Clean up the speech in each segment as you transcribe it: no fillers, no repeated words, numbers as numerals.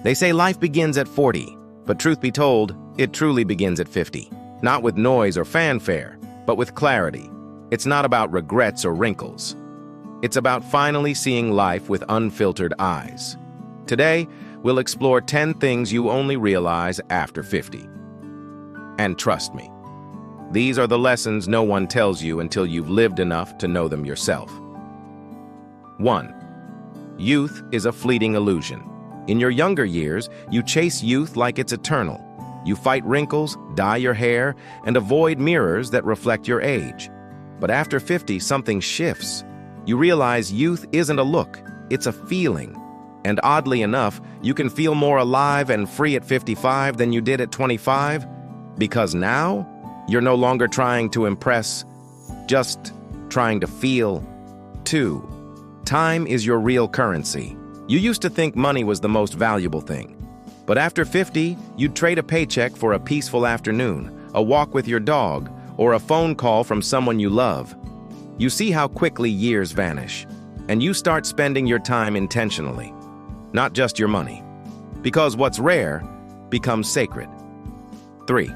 They say life begins at 40, but truth be told, it truly begins at 50. Not with noise or fanfare, but with clarity. It's not about regrets or wrinkles. It's about finally seeing life with unfiltered eyes. Today, we'll explore 10 things you only realize after 50. And trust me, these are the lessons no one tells you until you've lived enough to know them yourself. 1. Youth is a fleeting illusion. In your younger years, you chase youth like it's eternal. You fight wrinkles, dye your hair, and avoid mirrors that reflect your age. But after 50, something shifts. You realize youth isn't a look, it's a feeling. And oddly enough, you can feel more alive and free at 55 than you did at 25, because now, you're no longer trying to impress, just trying to feel. 2. Time is your real currency. You used to think money was the most valuable thing. But after 50, you'd trade a paycheck for a peaceful afternoon, a walk with your dog, or a phone call from someone you love. You see how quickly years vanish, and you start spending your time intentionally, not just your money. Because what's rare becomes sacred. 3.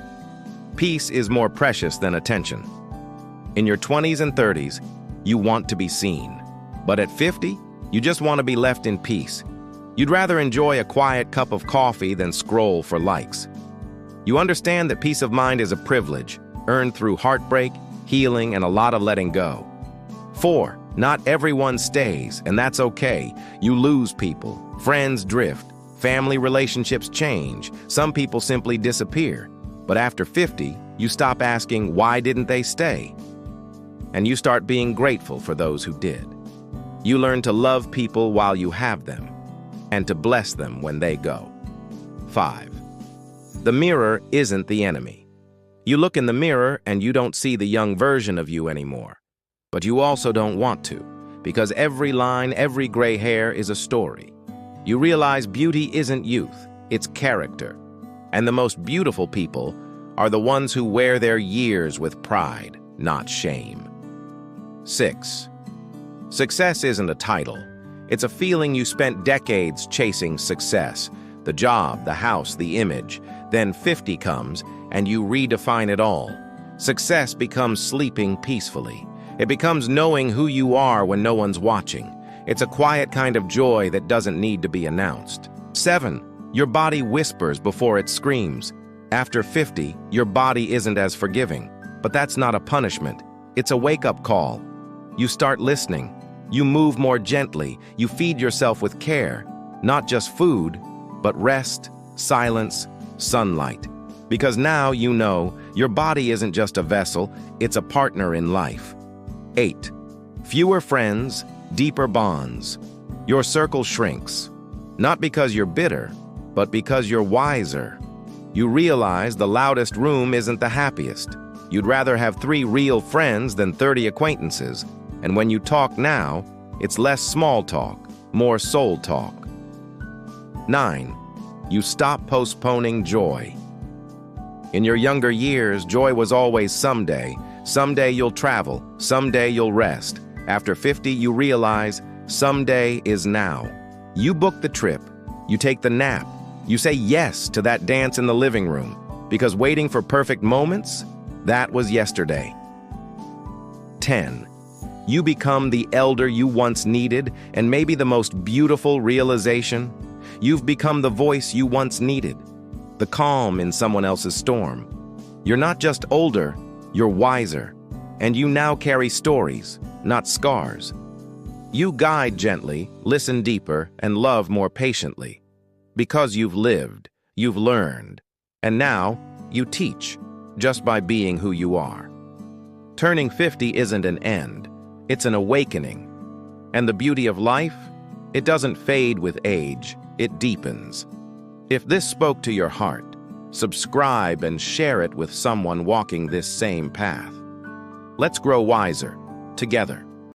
Peace is more precious than attention. In your 20s and 30s, you want to be seen. But at 50, you just want to be left in peace. You'd rather enjoy a quiet cup of coffee than scroll for likes. You understand that peace of mind is a privilege, earned through heartbreak, healing, and a lot of letting go. 4. Not everyone stays, and that's okay. You lose people, friends drift, family relationships change, some people simply disappear. But after 50, you stop asking, why didn't they stay? And you start being grateful for those who did. You learn to love people while you have them, and to bless them when they go. 5. The mirror isn't the enemy. You look in the mirror and you don't see the young version of you anymore. But you also don't want to, because every line, every gray hair is a story. You realize beauty isn't youth, it's character. And the most beautiful people are the ones who wear their years with pride, not shame. 6. Success isn't a title. It's a feeling you spent decades chasing success. The job, the house, the image. Then 50 comes, and you redefine it all. Success becomes sleeping peacefully. It becomes knowing who you are when no one's watching. It's a quiet kind of joy that doesn't need to be announced. 7. Your body whispers before it screams. After 50, your body isn't as forgiving. But that's not a punishment. It's a wake-up call. You start listening. You move more gently. You feed yourself with care. Not just food, but rest, silence, sunlight. Because now you know your body isn't just a vessel, it's a partner in life. 8. Fewer friends, deeper bonds. Your circle shrinks. Not because you're bitter, but because you're wiser. You realize the loudest room isn't the happiest. You'd rather have 3 real friends than 30 acquaintances. And when you talk now, it's less small talk, more soul talk. 9. You stop postponing joy. In your younger years, joy was always someday. Someday you'll travel, someday you'll rest. After 50, you realize someday is now. You book the trip, you take the nap, you say yes to that dance in the living room, because waiting for perfect moments, that was yesterday. 10. You become the elder you once needed, and maybe the most beautiful realization, you've become the voice you once needed, the calm in someone else's storm. You're not just older, you're wiser, and you now carry stories, not scars. You guide gently, listen deeper, and love more patiently. Because you've lived, you've learned, and now you teach, just by being who you are. Turning 50 isn't an end, it's an awakening. And the beauty of life, it doesn't fade with age, it deepens. If this spoke to your heart, subscribe and share it with someone walking this same path. Let's grow wiser, together.